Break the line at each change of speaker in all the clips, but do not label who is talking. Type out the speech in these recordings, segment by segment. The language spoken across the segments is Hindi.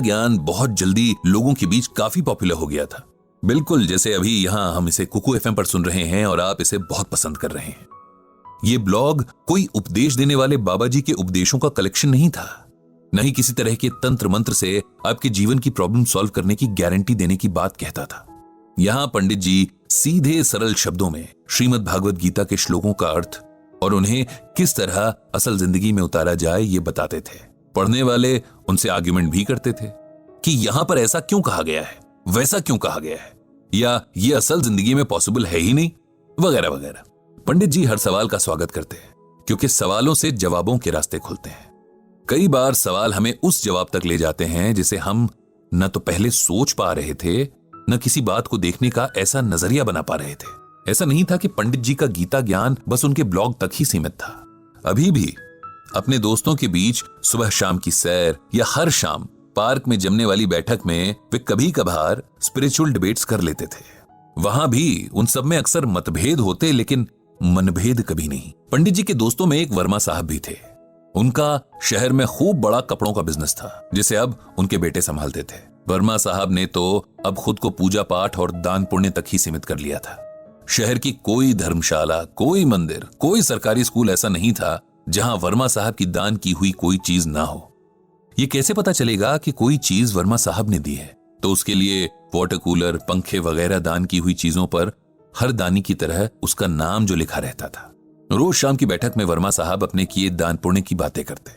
ज्ञान बहुत जल्दी लोगों के बीच काफी पॉपुलर हो गया था, बिल्कुल जैसे अभी यहाँ हम इसे कुकू एफएम पर सुन रहे हैं और आप इसे बहुत पसंद कर रहे हैं। ये ब्लॉग कोई उपदेश देने वाले बाबा जी के उपदेशों का कलेक्शन नहीं था, न ही किसी तरह के तंत्र मंत्र से आपके जीवन की प्रॉब्लम सॉल्व करने की गारंटी देने की बात कहता था। यहां पंडित जी सीधे सरल शब्दों में श्रीमद् भागवत गीता के श्लोकों का अर्थ और उन्हें किस तरह असल जिंदगी में उतारा जाए ये बताते थे। पढ़ने वाले उनसे आर्ग्यूमेंट भी करते थे कि यहां पर ऐसा क्यों कहा गया है, वैसा क्यों कहा गया है, या ये असल जिंदगी में पॉसिबल है ही नहीं, वगैरह वगैरह। पंडित जी हर सवाल का स्वागत करते हैं क्योंकि सवालों से जवाबों के रास्ते खुलते हैं। कई बार सवाल हमें उस जवाब तक ले जाते हैं जिसे हम न तो पहले सोच पा रहे थे, न किसी बात को देखने का ऐसा नजरिया बना पा रहे थे। ऐसा नहीं था कि पंडित जी का गीता ज्ञान बस उनके ब्लॉग तक ही सीमित था। अभी भी अपने दोस्तों के बीच सुबह शाम की सैर या हर शाम पार्क में जमने वाली बैठक में वे कभी कभार स्पिरिचुअल डिबेट्स कर लेते थे। वहां भी उन सब में अक्सर मतभेद होते, लेकिन मनभेद कभी नहीं। पंडित जी के दोस्तों में एक वर्मा साहब भी थे। उनका शहर में खूब बड़ा कपड़ों का बिजनेस था जिसे अब उनके बेटे संभालते थे। वर्मा साहब ने तो अब खुद को पूजा पाठ और दान पुण्य तक ही सीमित कर लिया था। शहर की कोई धर्मशाला, कोई मंदिर, कोई सरकारी स्कूल ऐसा नहीं था जहां वर्मा साहब की दान की हुई कोई चीज ना हो। ये कैसे पता चलेगा कि कोई चीज वर्मा साहब ने दी है? तो उसके लिए वाटर कूलर, पंखे वगैरह दान की हुई चीजों पर हर दानी की तरह उसका नाम जो लिखा रहता था। रोज शाम की बैठक में वर्मा साहब अपने किए दान पुण्य की बातें करते।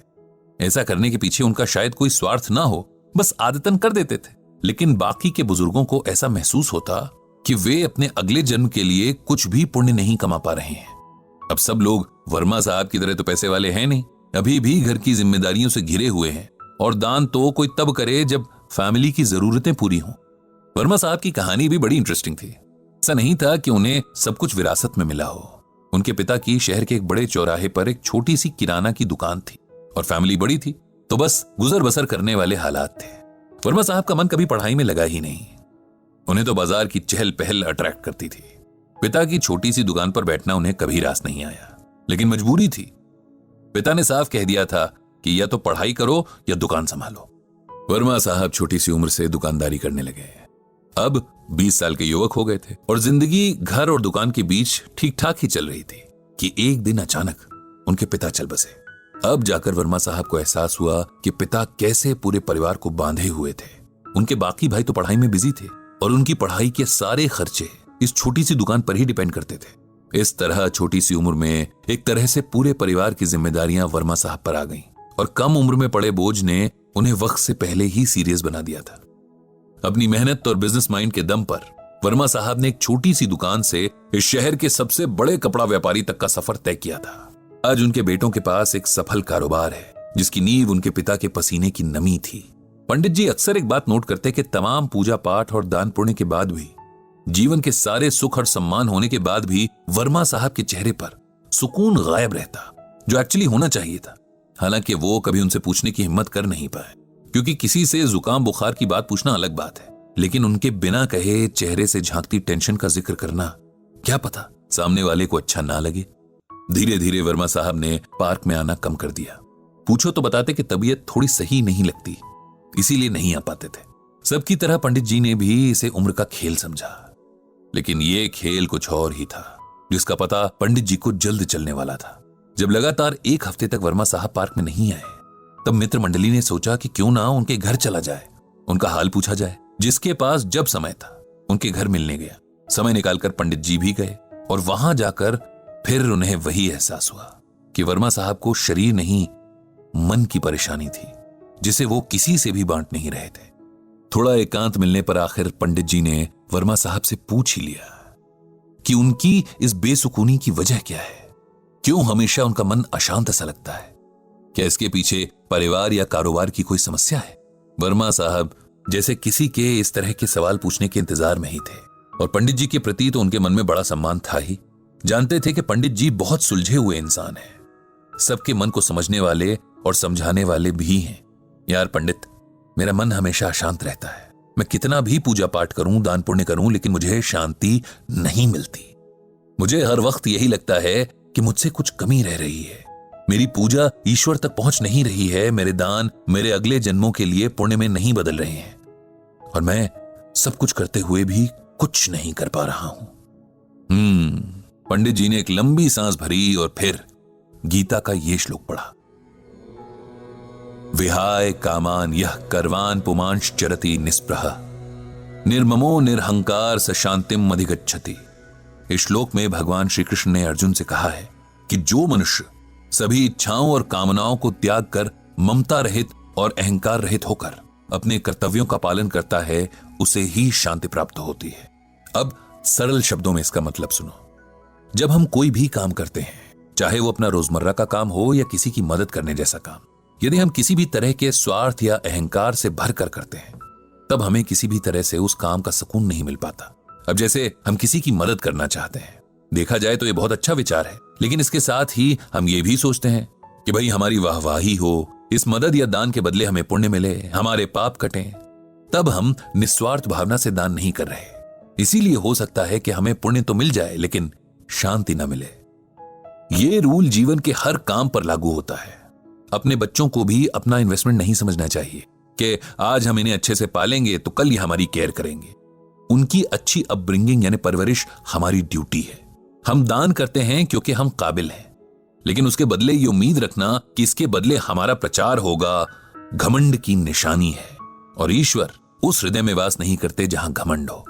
ऐसा करने के पीछे उनका शायद कोई स्वार्थ ना हो, बस आदतन कर देते थे। लेकिन बाकी के बुजुर्गों को ऐसा महसूस होता कि वे अपने अगले जन्म के लिए कुछ भी पुण्य नहीं कमा पा रहे हैं। अब सब लोग वर्मा साहब की तरह तो पैसे वाले हैं नहीं, अभी भी घर की जिम्मेदारियों से घिरे हुए हैं, और दान तो कोई तब करे जब फैमिली की जरूरतें पूरी हों। वर्मा साहब की कहानी भी बड़ी इंटरेस्टिंग थी। ऐसा नहीं था कि उन्हें सब कुछ विरासत में मिला हो। उनके पिता की शहर के एक बड़े चौराहे पर एक छोटी सी किराना की दुकान थी और फैमिली बड़ी थी, तो बस गुजर बसर करने वाले हालात थे। वर्मा साहब का मन कभी पढ़ाई में लगा ही नहीं। उन्हें तो बाजार की चहल पहल अट्रैक्ट करती थी। पिता की छोटी सी दुकान पर बैठना उन्हें कभी रास नहीं आया, लेकिन मजबूरी थी। पिता ने साफ कह दिया था कि या तो पढ़ाई करो या दुकान संभालो। वर्मा साहब छोटी सी उम्र से दुकानदारी करने लगे। अब 20 साल के युवक हो गए थे और जिंदगी घर और दुकान के बीच ठीक ठाक ही चल रही थी कि एक दिन अचानक उनके पिता चल बसे। अब जाकर वर्मा साहब को एहसास हुआ कि पिता कैसे पूरे परिवार को बांधे हुए थे। उनके बाकी भाई तो पढ़ाई में बिजी थे और उनकी पढ़ाई के सारे खर्चे इस छोटी सी दुकान पर ही डिपेंड करते थे। इस तरह छोटी सी उम्र में एक तरह से पूरे परिवार की जिम्मेदारियां वर्मा साहब पर आ गईं और कम उम्र में पड़े बोझ ने उन्हें वक्त से पहले ही सीरियस बना दिया था। अपनी मेहनत और बिजनेस माइंड के दम पर वर्मा साहब ने एक छोटी सी दुकान से इस शहर के सबसे बड़े कपड़ा व्यापारी तक का सफर तय किया था। आज उनके बेटों के पास एक सफल कारोबार है जिसकी नींव उनके पिता के पसीने की नमी थी। पंडित जी अक्सर एक बात नोट करते कि तमाम पूजा पाठ और दान पुण्य के बाद भी, जीवन के सारे सुख और सम्मान होने के बाद भी वर्मा साहब के चेहरे पर सुकून गायब रहता, जो एक्चुअली होना चाहिए था। हालांकि वो कभी उनसे पूछने की हिम्मत कर नहीं पाए, क्योंकि किसी से जुकाम बुखार की बात पूछना अलग बात है, लेकिन उनके बिना कहे चेहरे से झांकती टेंशन का जिक्र करना, क्या पता सामने वाले को अच्छा ना लगे। धीरे धीरे वर्मा साहब ने पार्क में आना कम कर दिया। पूछो तो बताते कि तबीयत थोड़ी सही नहीं लगती, इसीलिए नहीं आ पाते थे। सबकी तरह पंडित जी ने भी इसे उम्र का खेल समझा, लेकिन ये खेल कुछ और ही था जिसका पता पंडित जी को जल्द चलने वाला था। जब लगातार एक हफ्ते तक वर्मा साहब पार्क में नहीं आए, तब मित्र मंडली ने सोचा कि क्यों ना उनके घर चला जाए, उनका हाल पूछा जाए। जिसके पास जब समय था उनके घर मिलने गया। समय निकालकर पंडित जी भी गए और वहां जाकर फिर उन्हें वही एहसास हुआ कि वर्मा साहब को शरीर नहीं, मन की परेशानी थी जिसे वो किसी से भी बांट नहीं रहे थे। थोड़ा एकांत मिलने पर आखिर पंडित जी ने वर्मा साहब से पूछ ही लिया कि उनकी इस बेसुकूनी की वजह क्या है, क्यों हमेशा उनका मन अशांत सा लगता है, क्या इसके पीछे परिवार या कारोबार की कोई समस्या है। वर्मा साहब जैसे किसी के इस तरह के सवाल पूछने के इंतजार में ही थे और पंडित जी के प्रति तो उनके मन में बड़ा सम्मान था ही। जानते थे कि पंडित जी बहुत सुलझे हुए इंसान हैं, सबके मन को समझने वाले और समझाने वाले भी हैं। यार पंडित, मेरा मन हमेशा अशांत रहता है। मैं कितना भी पूजा पाठ करूं, दान पुण्य करूं, लेकिन मुझे शांति नहीं मिलती। मुझे हर वक्त यही लगता है कि मुझसे कुछ कमी रह रही है। मेरी पूजा ईश्वर तक पहुंच नहीं रही है, मेरे दान मेरे अगले जन्मों के लिए पुण्य में नहीं बदल रहे हैं, और मैं सब कुछ करते हुए भी कुछ नहीं कर पा रहा हूं। पंडित जी ने एक लंबी सांस भरी और फिर गीता का ये श्लोक पढ़ा। विहाय कामान यह करवान पुमांश चरति निस्पृह निर्ममो निरहंकार स शांतिम अधिगच्छति। इस श्लोक में भगवान श्री कृष्ण ने अर्जुन से कहा है कि जो मनुष्य सभी इच्छाओं और कामनाओं को त्याग कर ममता रहित और अहंकार रहित होकर अपने कर्तव्यों का पालन करता है, उसे ही शांति प्राप्त होती है। अब सरल शब्दों में इसका मतलब सुनो। जब हम कोई भी काम करते हैं, चाहे वो अपना रोजमर्रा का काम हो या किसी की मदद करने जैसा काम, यदि हम किसी भी तरह के स्वार्थ या अहंकार से भर कर करते हैं, तब हमें किसी भी तरह से उस काम का सुकून नहीं मिल पाता। अब जैसे हम किसी की मदद करना चाहते हैं, देखा जाए तो ये बहुत अच्छा विचार है, लेकिन इसके साथ ही हम ये भी सोचते हैं कि भाई हमारी वाहवाही हो, इस मदद या दान के बदले हमें पुण्य मिले, हमारे पाप कटें। तब हम निस्वार्थ भावना से दान नहीं कर रहे। इसीलिए हो सकता है कि हमें पुण्य तो मिल जाए लेकिन शांति न मिले। ये रूल जीवन के हर काम पर लागू होता है। अपने बच्चों को भी अपना इन्वेस्टमेंट नहीं समझना चाहिए कि आज हम इन्हें अच्छे से पालेंगे तो कल ये हमारी केयर करेंगे। उनकी अच्छी अपब्रिंगिंग यानी परवरिश हमारी ड्यूटी है। हम दान करते हैं क्योंकि हम काबिल हैं, लेकिन उसके बदले ये उम्मीद रखना कि इसके बदले हमारा प्रचार होगा, घमंड की निशानी है। और ईश्वर उस हृदय में वास नहीं करते जहां घमंड हो।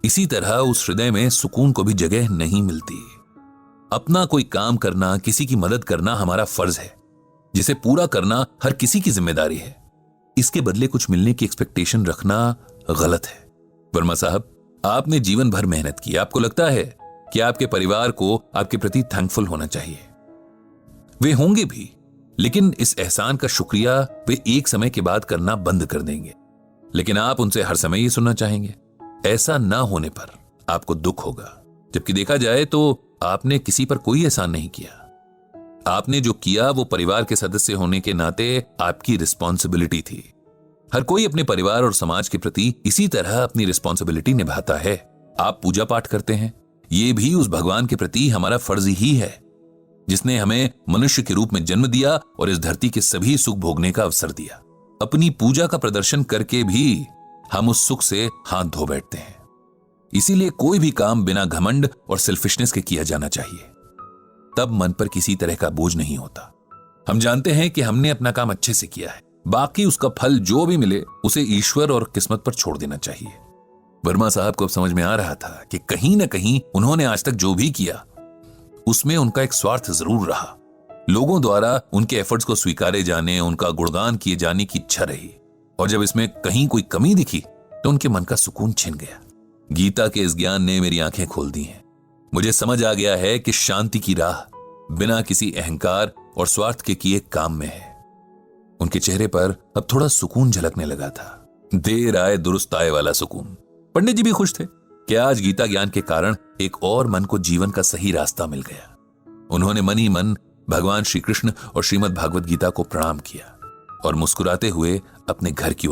इसी तरह उस हृदय में सुकून को भी जगह नहीं मिलती। अपना कोई काम करना, किसी की मदद करना हमारा फर्ज है, जिसे पूरा करना हर किसी की जिम्मेदारी है। इसके बदले कुछ मिलने की एक्सपेक्टेशन रखना गलत है। वर्मा साहब, आपने जीवन भर मेहनत की, आपको लगता है कि आपके परिवार को आपके प्रति थैंकफुल होना चाहिए। वे होंगे भी, लेकिन इस एहसान का शुक्रिया वे एक समय के बाद करना बंद कर देंगे। लेकिन आप उनसे हर समय ये सुनना चाहेंगे। ऐसा ना होने पर आपको दुख होगा, जबकि देखा जाए तो आपने किसी पर कोई एहसान नहीं किया। आपने जो किया वो परिवार के सदस्य होने के नाते आपकी रिस्पॉन्सिबिलिटी थी। हर कोई अपने परिवार और समाज के प्रति इसी तरह अपनी रिस्पॉन्सिबिलिटी निभाता है। आप पूजा पाठ करते हैं, ये भी उस भगवान के प्रति हमारा फर्ज ही है, जिसने हमें मनुष्य के रूप में जन्म दिया और इस धरती के सभी सुख भोगने का अवसर दिया। अपनी पूजा का प्रदर्शन करके भी हम उस सुख से हाथ धो बैठते हैं। इसीलिए कोई भी काम बिना घमंड और सेल्फिशनेस के किया जाना चाहिए, तब मन पर किसी तरह का बोझ नहीं होता। हम जानते हैं कि हमने अपना काम अच्छे से किया है, बाकी उसका फल जो भी मिले उसे ईश्वर और किस्मत पर छोड़ देना चाहिए। वर्मा साहब को अब समझ में आ रहा था कि कहीं ना कहीं उन्होंने आज तक जो भी किया उसमें उनका एक स्वार्थ जरूर रहा। लोगों द्वारा उनके एफर्ट्स को स्वीकारे जाने, उनका गुणगान किए जाने की इच्छा रही, और जब इसमें कहीं कोई कमी दिखी तो उनके मन का सुकून छिन गया। गीता के इस ज्ञान ने मेरी आंखें खोल दी हैं। मुझे समझ आ गया है कि शांति की राह बिना किसी अहंकार और स्वार्थ के किए काम में है। उनके चेहरे पर अब थोड़ा सुकून झलकने लगा था, देर आए दुरुस्त आए वाला सुकून। पंडित जी भी खुश थे कि आज गीता ज्ञान के कारण एक और मन को जीवन का सही रास्ता मिल गया। उन्होंने मन ही मन भगवान श्री कृष्ण और श्रीमद् भागवत गीता को प्रणाम किया और मुस्कुराते हुए अपने घर की